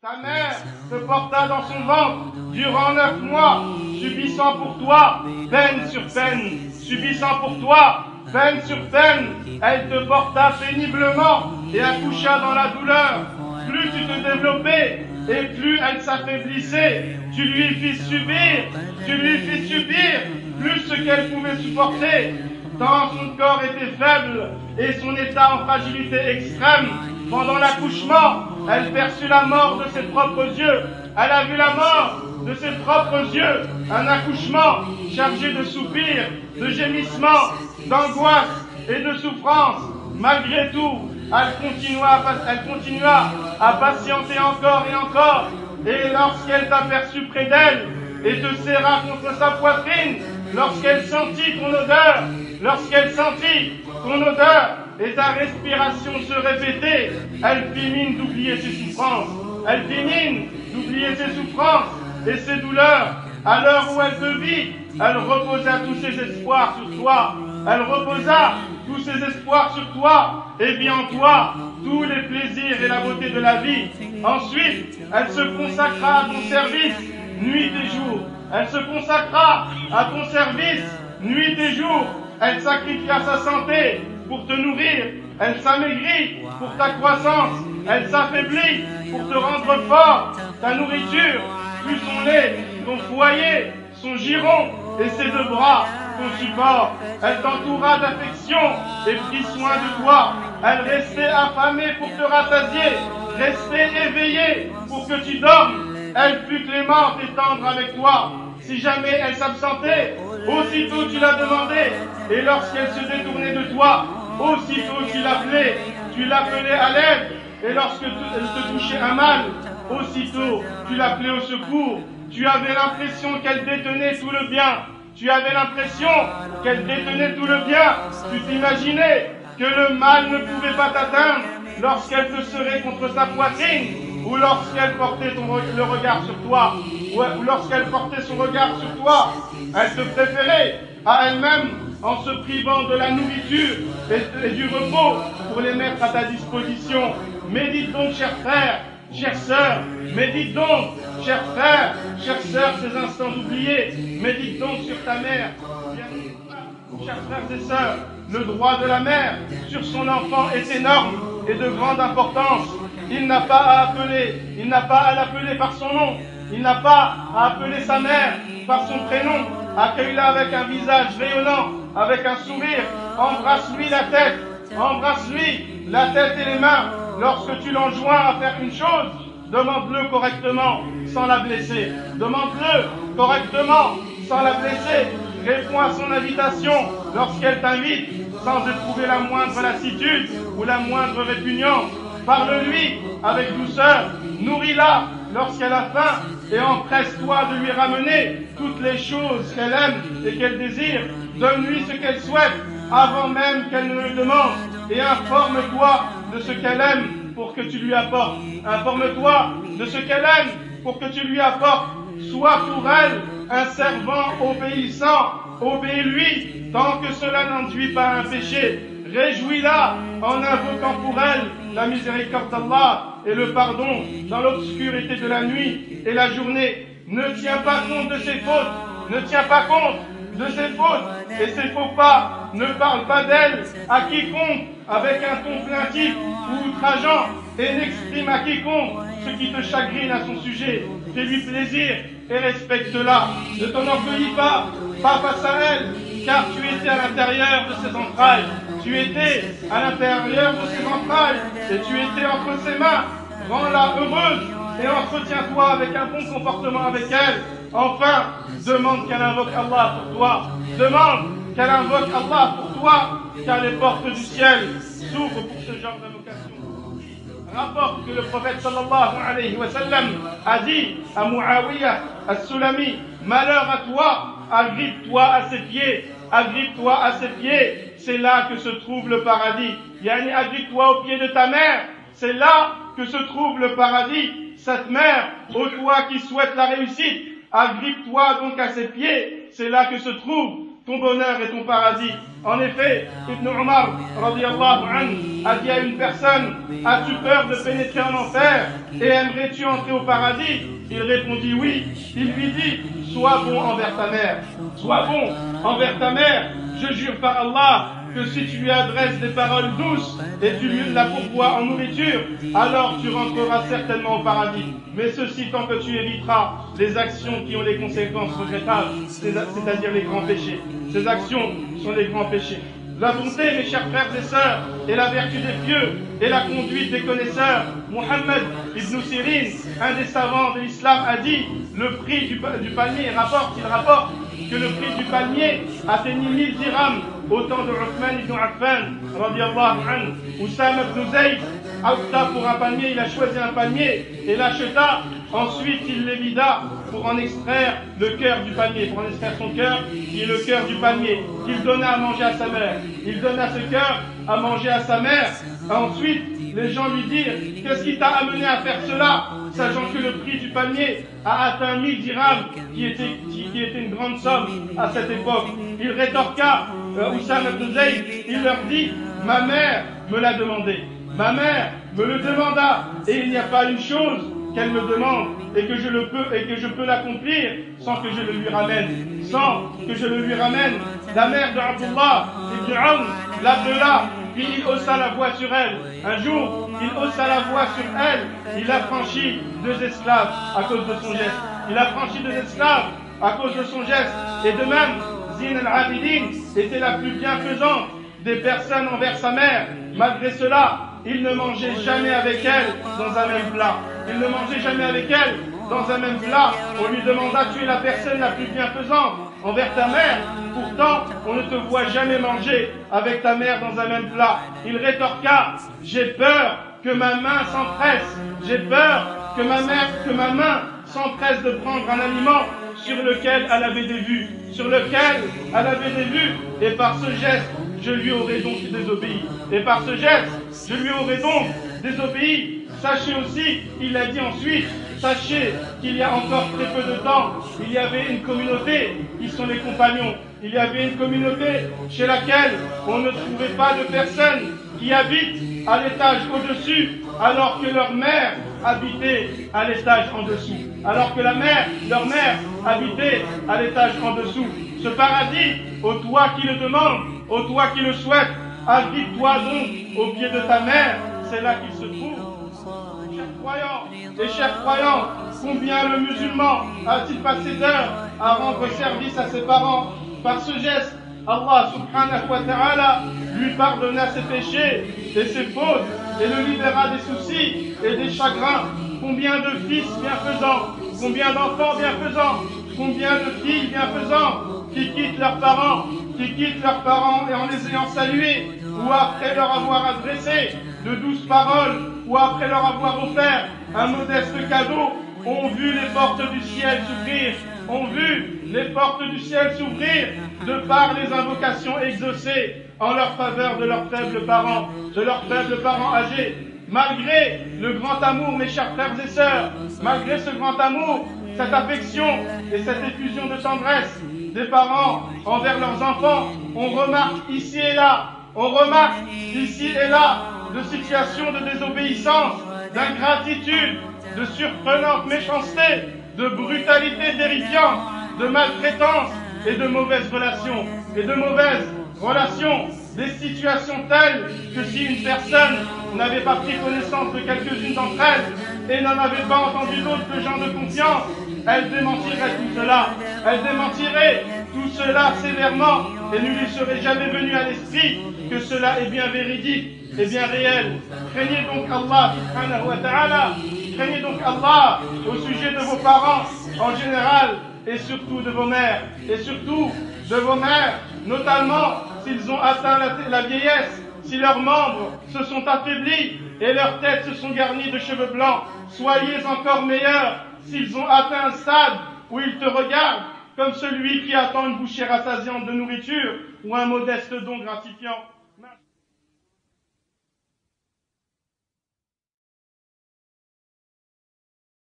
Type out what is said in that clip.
Ta mère te porta dans son ventre durant 9 mois, subissant pour toi peine sur peine, subissant pour toi peine sur peine. Elle te porta péniblement et accoucha dans la douleur. Plus tu te développais et plus elle s'affaiblissait. Tu lui fis subir plus ce qu'elle pouvait supporter. Tant son corps était faible et son état en fragilité extrême. Pendant l'accouchement, elle perçut la mort de ses propres yeux. Elle a vu la mort de ses propres yeux. Un accouchement chargé de soupirs, de gémissements, d'angoisse et de souffrance. Malgré tout, elle continua à patienter encore et encore. Et lorsqu'elle t'aperçut près d'elle et te serra contre sa poitrine, lorsqu'elle sentit ton odeur et ta respiration se répétait, elle fit mine d'oublier ses souffrances. Et ses douleurs. À l'heure où elle te vit, elle reposa tous ses espoirs sur toi. Et vit en toi tous les plaisirs et la beauté de la vie. Ensuite, elle se consacra à ton service nuit et jour. Elle sacrifia sa santé pour te nourrir. Elle s'amaigrit pour ta croissance. Elle s'affaiblit pour te rendre fort. Ta nourriture fut son lait, ton foyer, son giron et ses 2 bras, ton support. Elle t'entoura d'affection et prit soin de toi. Elle restait affamée pour te rassasier, restait éveillée pour que tu dormes. Elle fut clémente et tendre avec toi. Si jamais elle s'absentait, aussitôt tu la demandais. Et lorsqu'elle se détournait de toi, aussitôt tu l'appelais à l'aide. Et lorsque elle te touchait un mal, aussitôt tu l'appelais au secours. Tu avais l'impression qu'elle détenait tout le bien. Tu t'imaginais que le mal ne pouvait pas t'atteindre lorsqu'elle te serrait contre sa poitrine ou lorsqu'elle portait le regard sur toi. Ou lorsqu'elle portait son regard sur toi. Elle te préférait à elle-même en se privant de la nourriture et du repos pour les mettre à ta disposition. Médite donc, chers frères, chères sœurs, médite donc, chers frères, chères sœurs, ces instants oubliés. Médite donc sur ta mère. Chers frères et sœurs, le droit de la mère sur son enfant est énorme et de grande importance. Il n'a pas à l'appeler par son nom. Il n'a pas à appeler sa mère par son prénom. Accueille-la avec un visage rayonnant, avec un sourire. Embrasse-lui la tête et les mains. Lorsque tu l'enjoins à faire une chose, demande-le correctement, sans la blesser. Réponds à son invitation lorsqu'elle t'invite, sans éprouver la moindre lassitude ou la moindre répugnance. Parle-lui avec douceur, nourris-la lorsqu'elle a faim et empresse-toi de lui ramener toutes les choses qu'elle aime et qu'elle désire. Donne-lui ce qu'elle souhaite avant même qu'elle ne le demande et informe-toi de ce qu'elle aime pour que tu lui apportes. Sois pour elle un servant obéissant. Obéis-lui tant que cela n'enduit pas un péché. Réjouis-la en invoquant pour elle la miséricorde d'Allah et le pardon dans l'obscurité de la nuit et la journée. Ne tiens pas compte de ses fautes. Et ses faux pas. Ne parle pas d'elle à quiconque avec un ton plaintif ou outrageant et n'exprime à quiconque ce qui te chagrine à son sujet. Fais-lui plaisir et respecte-la. Ne t'en orgueillis pas face à elle, car tu étais à l'intérieur de ses entrailles. Et tu étais entre ses mains. Rends-la heureuse et entretiens-toi avec un bon comportement avec elle. Enfin, demande qu'elle invoque Allah pour toi. Car les portes du ciel s'ouvrent pour ce genre d'invocation. Rapporte que le prophète sallallahu alayhi wa sallam a dit à Muawiyah as-Sulami: malheur à toi, agrippe-toi à ses pieds, c'est là que se trouve le paradis. Yani, agrippe-toi aux pieds de ta mère, c'est là que se trouve le paradis. Cette mère, ô toi qui souhaites la réussite, agrippe-toi donc à ses pieds, c'est là que se trouve ton bonheur et ton paradis. En effet, Ibn Omar, radiyallahu anhu, a dit à une personne, as-tu peur de pénétrer en enfer et aimerais-tu entrer au paradis? Il répondit oui. Il lui dit, sois bon envers ta mère. Sois bon envers ta mère. Je jure par Allah que si tu lui adresses des paroles douces et tu lui la pourvois en nourriture, alors tu rentreras certainement au paradis. Mais ceci tant que tu éviteras les actions qui ont des conséquences regrettables, c'est-à-dire les grands péchés. Ces actions sont les grands péchés. La bonté, mes chers frères et sœurs, est la vertu des pieux et la conduite des connaisseurs. Mohammed ibn Sirin, un des savants de l'islam, a dit le prix du palmier, il rapporte que le prix du palmier atteignit 1000 dirhams au temps de Uthman ibn Affan, radiallahu anhu. Oussama ibn Zayd opta pour un palmier, il a choisi un palmier et l'acheta. Ensuite, il l'évida pour en extraire le cœur du palmier, pour en extraire son cœur, qui est le cœur du palmier, qu'il donna à manger à sa mère. Il donna ce cœur à manger à sa mère. Ensuite, les gens lui dirent, qu'est-ce qui t'a amené à faire cela, sachant que le prix du palmier a atteint 1000 dirhams, qui était une grande somme à cette époque. Il rétorqua, Oussama ibn Zayd, il leur dit, ma mère me l'a demandé. Ma mère me le demanda, et il n'y a pas une chose qu'elle me demande et que je peux l'accomplir sans que je le lui ramène. La mère de Abdullah ibn Aoun l'appela, puis il haussa la voix sur elle. Un jour, il haussa la voix sur elle, il a franchi 2 esclaves à cause de son geste. Et de même, Zine al-Abidin était la plus bienfaisante des personnes envers sa mère. Malgré cela, il ne mangeait jamais avec elle dans un même plat. On lui demanda, tu es la personne la plus bienfaisante envers ta mère. Pourtant, on ne te voit jamais manger avec ta mère dans un même plat. Il rétorqua, j'ai peur que ma main s'empresse de prendre un aliment sur lequel elle avait des vues. Et par ce geste, je lui aurais donc désobéi. Sachez aussi, il a dit ensuite, sachez qu'il y a encore très peu de temps, il y avait une communauté qui sont les compagnons. Il y avait une communauté chez laquelle on ne trouvait pas de personnes qui habitent à l'étage au-dessus, alors que leur mère habitait à l'étage en dessous. Leur mère habitait à l'étage en dessous. Ce paradis, ô toi qui le demandes, ô toi qui le souhaites, habite-toi donc au pied de ta mère, c'est là qu'il se trouve. Chers croyants, combien le musulman a-t-il passé d'heures à rendre service à ses parents? Par ce geste, Allah subhanahu wa ta'ala lui pardonna ses péchés et ses fautes et le libéra des soucis et des chagrins. Combien de fils bienfaisants, combien d'enfants bienfaisants, combien de filles bienfaisantes qui quittent leurs parents et en les ayant salués, ou après leur avoir adressé de douces paroles, ou après leur avoir offert un modeste cadeau, ont vu les portes du ciel s'ouvrir, de par les invocations exaucées en leur faveur de leurs faibles parents âgés. Malgré le grand amour, mes chers frères et sœurs, malgré ce grand amour, cette affection et cette effusion de tendresse des parents envers leurs enfants, on remarque ici et là de situations de désobéissance, d'ingratitude, de surprenante méchanceté, de brutalité terrifiante, de maltraitance et de mauvaises relations, des situations telles que si une personne n'avait pas pris connaissance de quelques-unes d'entre elles et n'en avait pas entendu d'autres de gens de confiance, elle démentirait tout cela sévèrement et ne lui serait jamais venu à l'esprit que cela est bien véridique et bien réel. Craignez donc Allah subhanahu wa ta'ala, craignez donc Allah au sujet de vos parents en général et surtout de vos mères, notamment s'ils ont atteint la vieillesse, si leurs membres se sont affaiblis et leurs têtes se sont garnies de cheveux blancs. Soyez encore meilleurs s'ils ont atteint un stade où ils te regardent comme celui qui attend une bouchée rassasiante de nourriture ou un modeste don gratifiant.